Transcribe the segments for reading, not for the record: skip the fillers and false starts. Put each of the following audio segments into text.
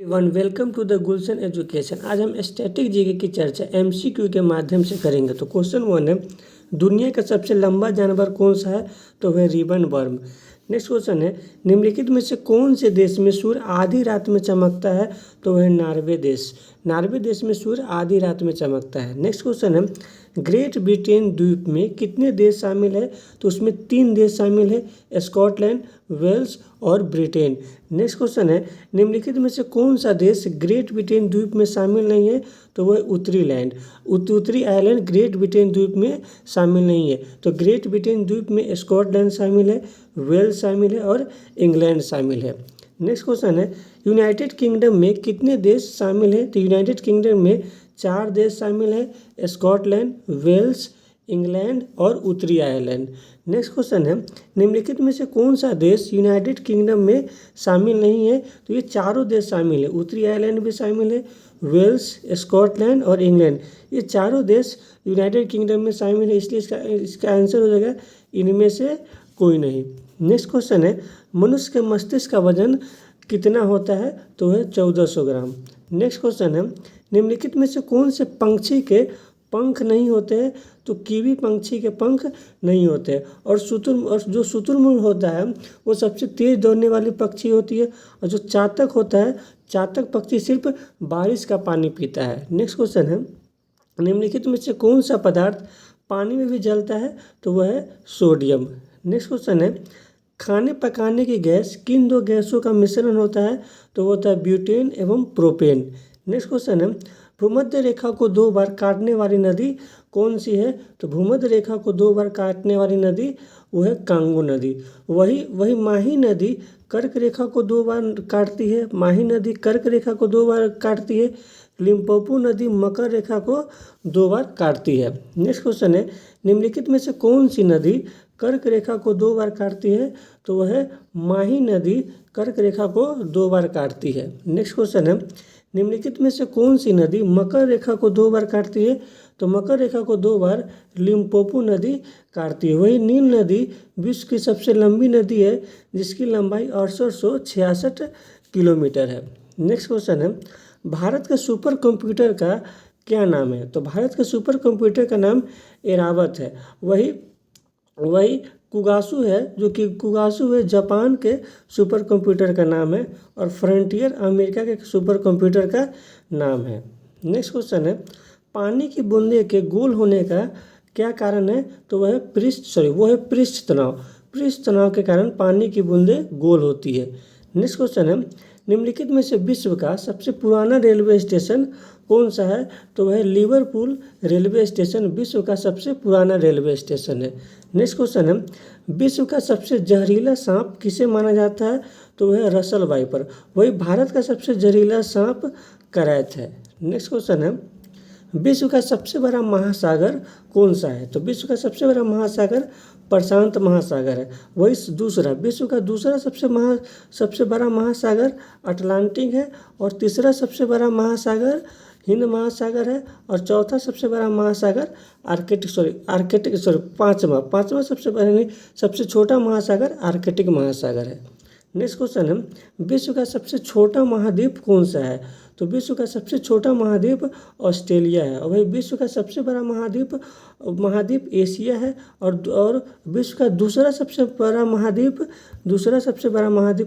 One welcome to the Gulshan Education. आज हम static GK की चर्चा एमसीक्यू के माध्यम से करेंगे। तो क्वेश्चन 1 है, दुनिया का सबसे लंबा जानवर कौन सा है? तो वह रिबन वर्म। नेक्स्ट क्वेश्चन है, निम्नलिखित में से कौन से देश में सूर्य आधी रात में चमकता है? तो वह नॉर्वे देश। नॉर्वे देश में सूर्य आधी रात में चमकता है। नेक्स्ट क्वेश्चन है, ग्रेट ब्रिटेन द्वीप में कितने देश शामिल है? तो उसमें 3 देश शामिल है, स्कॉटलैंड, वेल्स और ब्रिटेन। नेक्स्ट क्वेश्चन है, निम्नलिखित में से कौन सा देश ग्रेट ब्रिटेन द्वीप में शामिल नहीं है? तो वह उत्तरी आयरलैंड ग्रेट ब्रिटेन द्वीप में शामिल नहीं है। तो ग्रेट ब्रिटेन द्वीप में स्कॉटलैंड शामिल है, वेल्स शामिल है और इंग्लैंड शामिल है। नेक्स्ट क्वेश्चन है, यूनाइटेड किंगडम में कितने देश शामिल हैं? तो यूनाइटेड किंगडम में 4 देश शामिल है, स्कॉटलैंड, वेल्स, इंग्लैंड और उत्तरी आयरलैंड। नेक्स्ट क्वेश्चन है, निम्नलिखित में से कौन सा देश यूनाइटेड किंगडम में शामिल नहीं है? तो ये चारों देश शामिल है, उत्तरी आयरलैंड भी शामिल है, वेल्स, स्कॉटलैंड और इंग्लैंड, ये चारों देश यूनाइटेड किंगडम में शामिल है। इसलिए इसका आंसर हो जाएगा इनमें से कोई नहीं। नेक्स्ट क्वेश्चन है, मनुष्य के मस्तिष्क का वजन कितना होता है? तो वह 1400 ग्राम। नेक्स्ट क्वेश्चन है, निम्नलिखित में से कौन से पंछी के पंख नहीं होते हैं? तो कीवी पंछी के पंख नहीं होते हैं। और जो शुतुरमुर्ग होता है वो सबसे तेज दौड़ने वाली पक्षी होती है। और जो चातक होता है, चातक पक्षी सिर्फ बारिश का पानी पीता है। नेक्स्ट क्वेश्चन है, निम्नलिखित में से कौन सा पदार्थ पानी में भी जलता है? तो वह है सोडियम। नेक्स्ट क्वेश्चन है, खाने पकाने की गैस किन 2 गैसों का मिश्रण होता है? तो वो होता है ब्यूटेन एवं प्रोपेन। नेक्स्ट क्वेश्चन है, भूमध्य रेखा को 2 बार काटने वाली नदी कौन सी है? तो भूमध्य रेखा को 2 बार काटने वाली नदी वो है कांगो नदी। वही माही नदी कर्क रेखा को 2 बार काटती है, माही नदी कर्क रेखा को 2 बार काटती है, लिम्पोपो नदी मकर रेखा को 2 बार काटती है। नेक्स्ट क्वेश्चन है, निम्नलिखित में से कौन सी नदी कर्क रेखा को 2 बार काटती है? तो वह है माही नदी कर्क रेखा को 2 बार काटती है। नेक्स्ट क्वेश्चन है, निम्नलिखित में से कौन सी नदी मकर रेखा को 2 बार काटती है? तो मकर रेखा को 2 बार लिम्पोपो नदी काटती है। वही नील नदी विश्व की सबसे लंबी नदी है, जिसकी लंबाई 6866 किलोमीटर है। नेक्स्ट क्वेश्चन है, भारत के सुपर कंप्यूटर का क्या नाम है? तो भारत के सुपर कंप्यूटर का नाम एरावत है। वही कुगासू है, जो कि कुगासू है जापान के सुपर कंप्यूटर का नाम है, और फ्रंटियर अमेरिका के सुपर कंप्यूटर का नाम है। नेक्स्ट क्वेश्चन है, पानी की बूंदे के गोल होने का क्या कारण है? तो वह है पृष्ठ तनाव। पृष्ठ तनाव के कारण पानी की बूंदे गोल होती है। नेक्स्ट क्वेश्चन है, निम्नलिखित में से विश्व का सबसे पुराना रेलवे स्टेशन कौन सा है? तो वह लिवरपूल रेलवे स्टेशन विश्व का सबसे पुराना रेलवे स्टेशन है। नेक्स्ट क्वेश्चन है, विश्व का सबसे जहरीला सांप किसे माना जाता है? तो वह रसल वाइपर। वही भारत का सबसे जहरीला सांप करैत है। नेक्स्ट क्वेश्चन है, विश्व का सबसे बड़ा महासागर कौन सा है? तो विश्व का सबसे बड़ा महासागर प्रशांत महासागर है। वही विश्व का दूसरा सबसे बड़ा महासागर अटलांटिक है, और तीसरा सबसे बड़ा महासागर हिंद महासागर है, और चौथा सबसे बड़ा महासागर पांचवा सबसे छोटा महासागर आर्कटिक महासागर है। नेक्स्ट क्वेश्चन है, विश्व का सबसे छोटा महाद्वीप कौन सा है? तो विश्व का सबसे छोटा महाद्वीप ऑस्ट्रेलिया है। और वही विश्व का सबसे बड़ा महाद्वीप एशिया है, और विश्व का दूसरा सबसे बड़ा महाद्वीप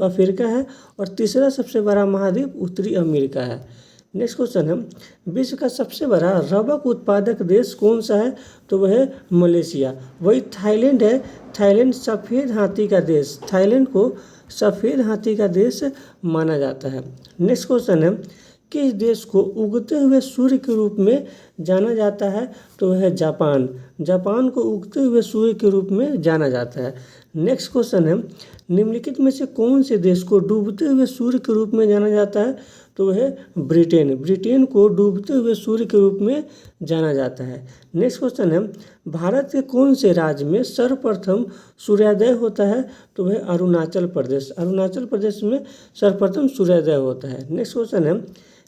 अफ्रीका है, और तीसरा सबसे बड़ा महाद्वीप उत्तरी अमेरिका है। नेक्स्ट क्वेश्चन है, विश्व का सबसे बड़ा रबड़ उत्पादक देश कौन सा है? तो वह है मलेशिया। वही थाईलैंड है। थाईलैंड सफ़ेद हाथी का देश, थाईलैंड को सफ़ेद हाथी का देश माना जाता है। नेक्स्ट क्वेश्चन है, किस देश को उगते हुए सूर्य के रूप में जाना जाता है? तो वह है जापान। जापान को उगते हुए सूर्य के रूप में जाना जाता है। नेक्स्ट क्वेश्चन है, निम्नलिखित में से कौन से देश को डूबते हुए सूर्य के रूप में जाना जाता है? तो वह है ब्रिटेन। ब्रिटेन को डूबते हुए सूर्य के रूप में जाना जाता है। नेक्स्ट क्वेश्चन है, भारत के कौन से राज्य में सर्वप्रथम सूर्योदय होता है? तो वह अरुणाचल प्रदेश। अरुणाचल प्रदेश में सर्वप्रथम सूर्योदय होता है। नेक्स्ट क्वेश्चन है,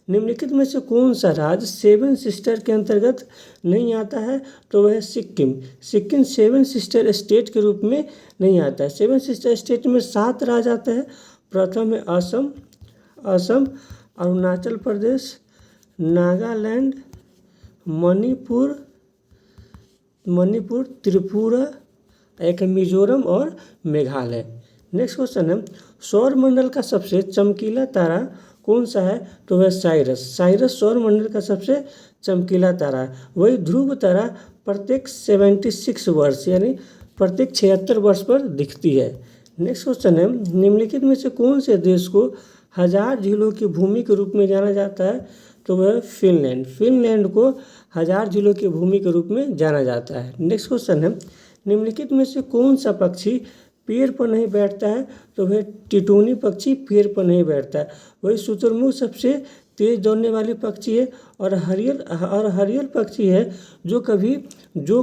निम्नलिखित में से कौन सा राज्य 7 सिस्टर के अंतर्गत नहीं आता है? तो वह है सिक्किम। सिक्किम 7 सिस्टर स्टेट के रूप में नहीं आता है। 7 सिस्टर स्टेट में 7 राज्य आते हैं। प्रथम है असम, अरुणाचल प्रदेश, नागालैंड, मणिपुर, त्रिपुरा, एक है मिजोरम और मेघालय। नेक्स्ट क्वेश्चन है, सौर मंडल का सबसे चमकीला तारा कौन सा है? तो वह साइरस सौर मंडल का सबसे चमकीला तारा है। वही ध्रुव तारा प्रत्येक 76 वर्ष यानी प्रत्येक 76 वर्ष पर दिखती है। नेक्स्ट क्वेश्चन है, निम्नलिखित में से कौन से देश को 1000 झीलों की भूमि के रूप में जाना जाता है? तो वह फिनलैंड को 1000 झीलों की भूमि के रूप में जाना जाता है। नेक्स्ट क्वेश्चन है, निम्नलिखित में से कौन सा पक्षी पेड़ पर नहीं बैठता है? तो वह टिटोनी पक्षी पेड़ पर नहीं बैठता है। वही शुतुरमुर्ग सबसे तेज दौड़ने वाली पक्षी है और हरियल पक्षी है जो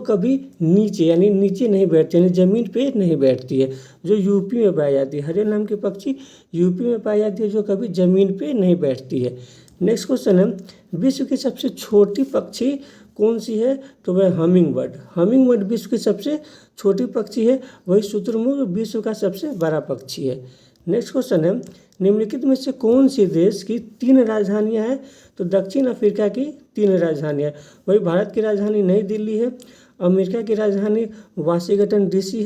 कभी नीचे यानी नीचे नहीं बैठती यानी ज़मीन पे नहीं बैठती है, जो यूपी में पाई जाती है। हरियल नाम की पक्षी यूपी में पाई जाती है जो कभी ज़मीन पे नहीं बैठती है। नेक्स्ट क्वेश्चन है, विश्व की सबसे छोटी पक्षी कौन सी है? तो वह हमिंग बर्ड विश्व की सबसे छोटी पक्षी है। वही शुतुरमुर्ग विश्व का सबसे बड़ा पक्षी है। नेक्स्ट क्वेश्चन है, निम्नलिखित में से कौन सी देश की 3 राजधानियां हैं? तो दक्षिण अफ्रीका की 3 राजधानियां। वही भारत की राजधानी नई दिल्ली है, अमेरिका की राजधानी वाशिंगटन डीसी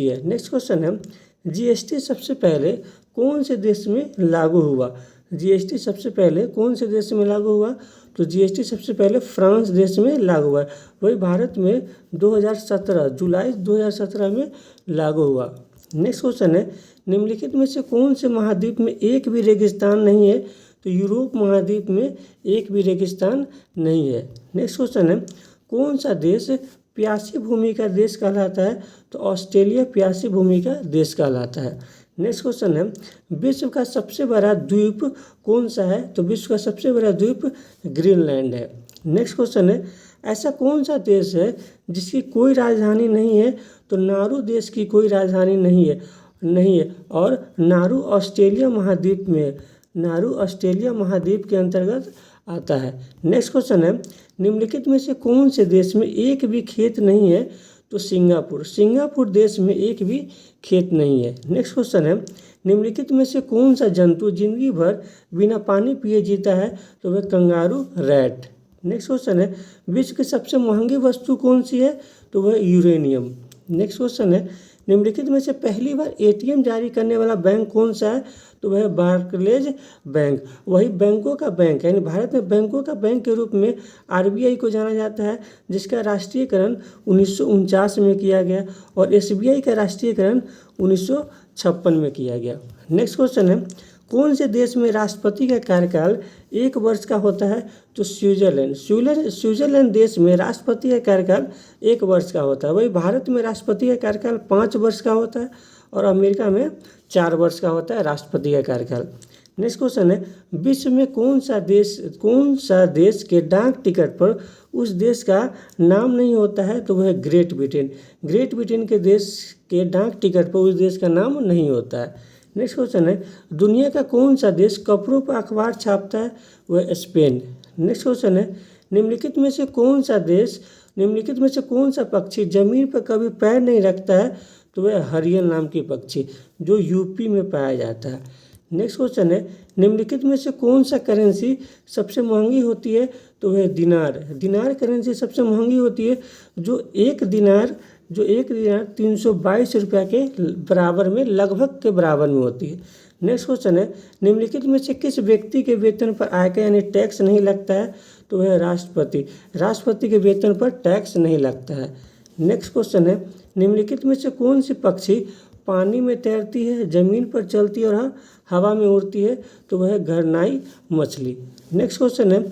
है। नेक्स्ट क्वेश्चन है, जीएसटी सबसे पहले कौन से देश में लागू हुआ? जीएसटी सबसे पहले कौन से देश में लागू हुआ? तो जीएसटी सबसे पहले फ्रांस देश में लागू हुआ। वही भारत में 2017 जुलाई 2017 में लागू हुआ। नेक्स्ट क्वेश्चन है, निम्नलिखित में से कौन से महाद्वीप में एक भी रेगिस्तान नहीं है? तो यूरोप महाद्वीप में एक भी रेगिस्तान नहीं है। नेक्स्ट क्वेश्चन है, कौन सा देश प्यासी भूमि का देश कहलाता है? तो ऑस्ट्रेलिया प्यासी भूमि का देश कहलाता है। नेक्स्ट क्वेश्चन है, विश्व का सबसे बड़ा द्वीप कौन सा है? तो विश्व का सबसे बड़ा द्वीप ग्रीनलैंड है। नेक्स्ट क्वेश्चन है, ऐसा कौन सा देश है जिसकी कोई राजधानी नहीं है? तो नारू देश की कोई राजधानी नहीं है और नारू ऑस्ट्रेलिया महाद्वीप के अंतर्गत आता है। नेक्स्ट क्वेश्चन है, निम्नलिखित में से कौन से देश में एक भी खेत नहीं है? तो सिंगापुर देश में एक भी खेत नहीं है। नेक्स्ट क्वेश्चन है, निम्नलिखित में से कौन सा जंतु जिंदगी भर बिना पानी पिए जीता है? तो वह कंगारू रैट। नेक्स्ट क्वेश्चन है, विश्व की सबसे महंगी वस्तु कौन सी है? तो वह यूरेनियम। नेक्स्ट क्वेश्चन है, निम्नलिखित में से पहली बार एटीएम जारी करने वाला बैंक कौन सा है? तो वह बार्कलेज बैंक। वही बैंकों का बैंक है यानी भारत में बैंकों का बैंक के रूप में आरबीआई को जाना जाता है, जिसका राष्ट्रीयकरण 1949 में किया गया और एसबीआई का राष्ट्रीयकरण 1956 में किया गया। नेक्स्ट क्वेश्चन है, कौन से देश में राष्ट्रपति का कार्यकाल 1 वर्ष का होता है? तो स्विट्जरलैंड देश में राष्ट्रपति का कार्यकाल 1 वर्ष का होता है। वही भारत में राष्ट्रपति का कार्यकाल 5 वर्ष का होता है और अमेरिका में 4 वर्ष का होता है राष्ट्रपति का कार्यकाल। नेक्स्ट क्वेश्चन है, विश्व में कौन सा देश के डाक टिकट पर उस देश का नाम नहीं होता है? तो वह ग्रेट ब्रिटेन के देश के डाक टिकट पर उस देश का नाम नहीं होता है। नेक्स्ट क्वेश्चन है, दुनिया का कौन सा देश कपड़ों पर अखबार छापता है? वह स्पेन। नेक्स्ट क्वेश्चन है, निम्नलिखित में से कौन सा पक्षी जमीन पर कभी पैर नहीं रखता है? तो वह हरियल नाम की पक्षी जो यूपी में पाया जाता है। नेक्स्ट क्वेश्चन है, निम्नलिखित में से कौन सा करेंसी सबसे महंगी होती है? तो वह दिनार करेंसी सबसे महंगी होती है, जो एक दिनार 322 रुपये के बराबर में लगभग के बराबर में होती है। नेक्स्ट क्वेश्चन है, निम्नलिखित में से किस व्यक्ति के वेतन पर आयकर यानी टैक्स नहीं लगता है? तो वह राष्ट्रपति के वेतन पर टैक्स नहीं लगता है। नेक्स्ट क्वेश्चन है, निम्नलिखित में से कौन सी पक्षी पानी में तैरती है, जमीन पर चलती है और हवा में उड़ती है? तो वह घरनाई मछली। नेक्स्ट क्वेश्चन है,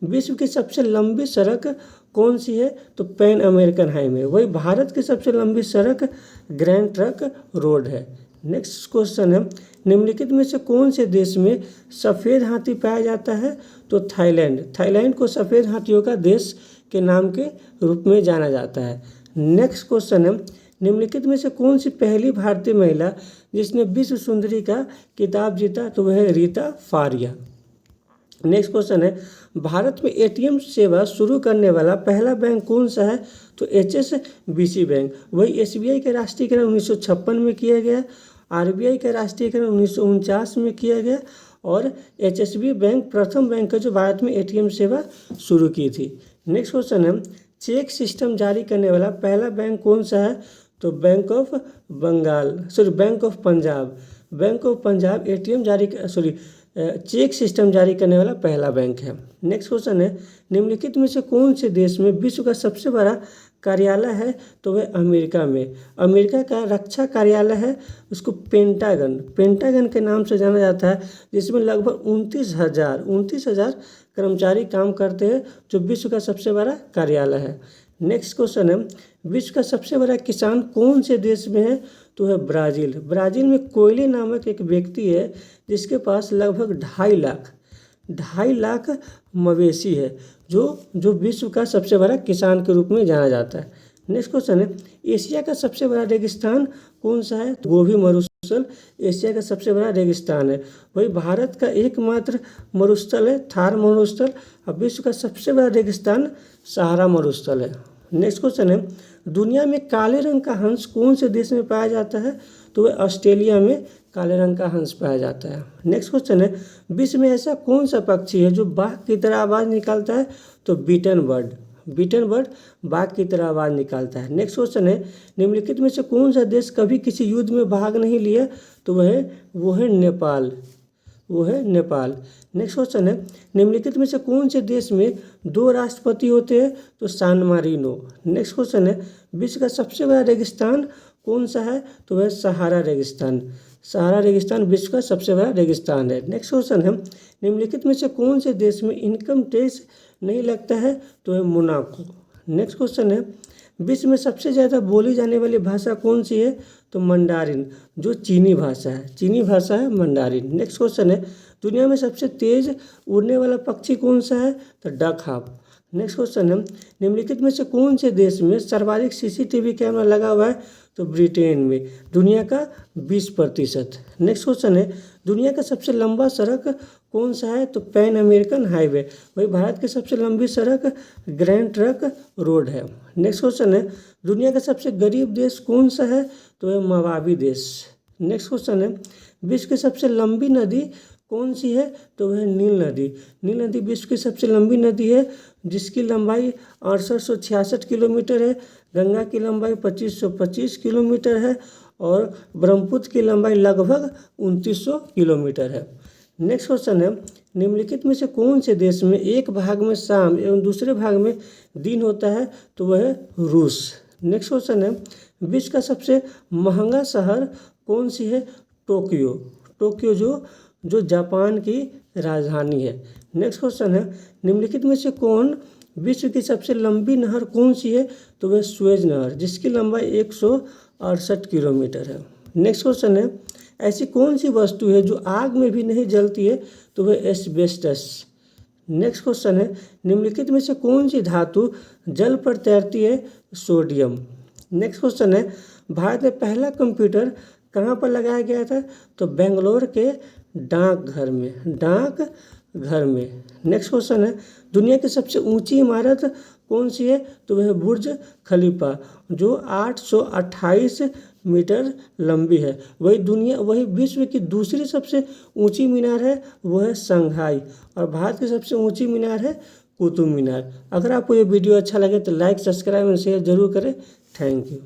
विश्व की सबसे लंबी सड़क कौन सी है? तो पैन अमेरिकन हाईवे। वही भारत की सबसे लंबी सड़क ग्रैंड ट्रंक रोड है। नेक्स्ट क्वेश्चन है, निम्नलिखित में से कौन से देश में सफ़ेद हाथी पाया जाता है? तो थाईलैंड को सफ़ेद हाथियों का देश के नाम के रूप में जाना जाता है। नेक्स्ट क्वेश्चन है, निम्नलिखित में से कौन सी पहली भारतीय महिला जिसने विश्व सुंदरी का खिताब जीता? तो वह है रीता फारिया। नेक्स्ट क्वेश्चन है, भारत में एटीएम सेवा शुरू करने वाला पहला बैंक कौन सा है? तो HSBC बैंक। वही एसबीआई का राष्ट्रीयकरण 1956 में किया गया, आरबीआई का राष्ट्रीयकरण 1949 में किया गया और HSBC बैंक प्रथम बैंक है जो भारत में ATM सेवा शुरू की थी। नेक्स्ट क्वेश्चन है, चेक सिस्टम जारी करने वाला पहला बैंक कौन सा है? तो bank of Punjab. Bank of Punjab check system जारी करने वाला पहला बैंक है। नेक्स्ट क्वेश्चन है, निम्नलिखित में से कौन से देश में विश्व का सबसे बड़ा कार्यालय है? तो वह अमेरिका में। अमेरिका का रक्षा कार्यालय है, उसको पेंटागन के नाम से जाना जाता है, जिसमें लगभग 29,000 कर्मचारी काम करते हैं, जो विश्व का सबसे बड़ा कार्यालय है। नेक्स्ट क्वेश्चन है, विश्व का सबसे बड़ा किसान कौन से देश में है? तो है ब्राज़ील। ब्राज़ील में कोयले नामक एक व्यक्ति है जिसके पास लगभग 2.5 लाख मवेशी है, जो विश्व का सबसे बड़ा किसान के रूप में जाना जाता है। नेक्स्ट क्वेश्चन है, एशिया का सबसे बड़ा रेगिस्तान कौन सा है? तो गोबी मरुस्थल एशिया का सबसे बड़ा रेगिस्तान है। वही भारत का एकमात्र मरुस्थल है थार मरुस्थल, और विश्व का सबसे बड़ा रेगिस्तान सहारा मरुस्थल है। नेक्स्ट क्वेश्चन है, दुनिया में काले रंग का हंस कौन से देश में पाया जाता है? तो वह ऑस्ट्रेलिया में काले रंग का हंस पाया जाता है। नेक्स्ट क्वेश्चन है, विश्व में ऐसा कौन सा पक्षी है जो बाघ की तरह आवाज़ निकालता है? तो बीटन बर्ड बाघ की तरह आवाज़ निकालता है। नेक्स्ट क्वेश्चन है, निम्नलिखित में से कौन सा देश कभी किसी युद्ध में भाग नहीं लिया? तो वो है नेपाल। नेक्स्ट क्वेश्चन है, निम्नलिखित में से कौन से देश में 2 राष्ट्रपति होते हैं? तो सान मारिनो। नेक्स्ट क्वेश्चन है, विश्व का सबसे बड़ा रेगिस्तान कौन सा है? तो वह सहारा रेगिस्तान विश्व का सबसे बड़ा रेगिस्तान है। नेक्स्ट क्वेश्चन है, निम्नलिखित में से कौन से देश में इनकम टैक्स नहीं लगता है? तो है मोनाको। नेक्स्ट क्वेश्चन है, विश्व में सबसे ज़्यादा बोली जाने वाली भाषा कौन सी है? तो मंडारिन, जो चीनी भाषा है मंडारिन। नेक्स्ट क्वेश्चन है, दुनिया में सबसे तेज़ उड़ने वाला पक्षी कौन सा है? तो डक हाउक। नेक्स्ट क्वेश्चन है, निम्नलिखित में से कौन से देश में सर्वाधिक CCTV कैमरा लगा हुआ है? तो ब्रिटेन में, दुनिया का 20%। नेक्स्ट क्वेश्चन है, दुनिया का सबसे लंबा सड़क कौन सा है? तो पैन अमेरिकन हाईवे। वही भारत की सबसे लंबी सड़क ग्रैंड ट्रंक रोड है। नेक्स्ट क्वेश्चन है, दुनिया का सबसे गरीब देश कौन सा है? तो है मवाबी देश। नेक्स्ट क्वेश्चन है, विश्व की सबसे लंबी नदी कौन सी है? तो वह नील नदी विश्व की सबसे लंबी नदी है, जिसकी लंबाई 6866 किलोमीटर है। गंगा की लंबाई 2525 किलोमीटर है और ब्रह्मपुत्र की लंबाई लगभग 2900 किलोमीटर है। नेक्स्ट क्वेश्चन है, निम्नलिखित में से कौन से देश में एक भाग में शाम एवं दूसरे भाग में दिन होता है? तो वह है रूस। नेक्स्ट क्वेश्चन है, विश्व का सबसे महंगा शहर कौन सी है? टोक्यो जो जापान की राजधानी है। नेक्स्ट क्वेश्चन है, निम्नलिखित में से कौन विश्व की सबसे लंबी नहर कौन सी है? तो वह सुएज नहर, जिसकी लंबाई 168 किलोमीटर है। नेक्स्ट क्वेश्चन है, ऐसी कौन सी वस्तु है जो आग में भी नहीं जलती है? तो वह एस्बेस्टस। नेक्स्ट क्वेश्चन है, निम्नलिखित में से कौन सी धातु जल पर तैरती है? सोडियम। नेक्स्ट क्वेश्चन है, भारत में पहला कंप्यूटर कहाँ पर लगाया गया था? तो बेंगलोर के डाकघर में। नेक्स्ट क्वेश्चन है, दुनिया की सबसे ऊंची इमारत कौन सी है? तो वह बुर्ज खलीफा, जो 828 मीटर लंबी है। वही विश्व की दूसरी सबसे ऊंची मीनार है, वह है संघाई, और भारत की सबसे ऊंची मीनार है कुतुब मीनार। अगर आपको ये वीडियो अच्छा लगे तो लाइक, सब्सक्राइब और शेयर जरूर करें। Thank you.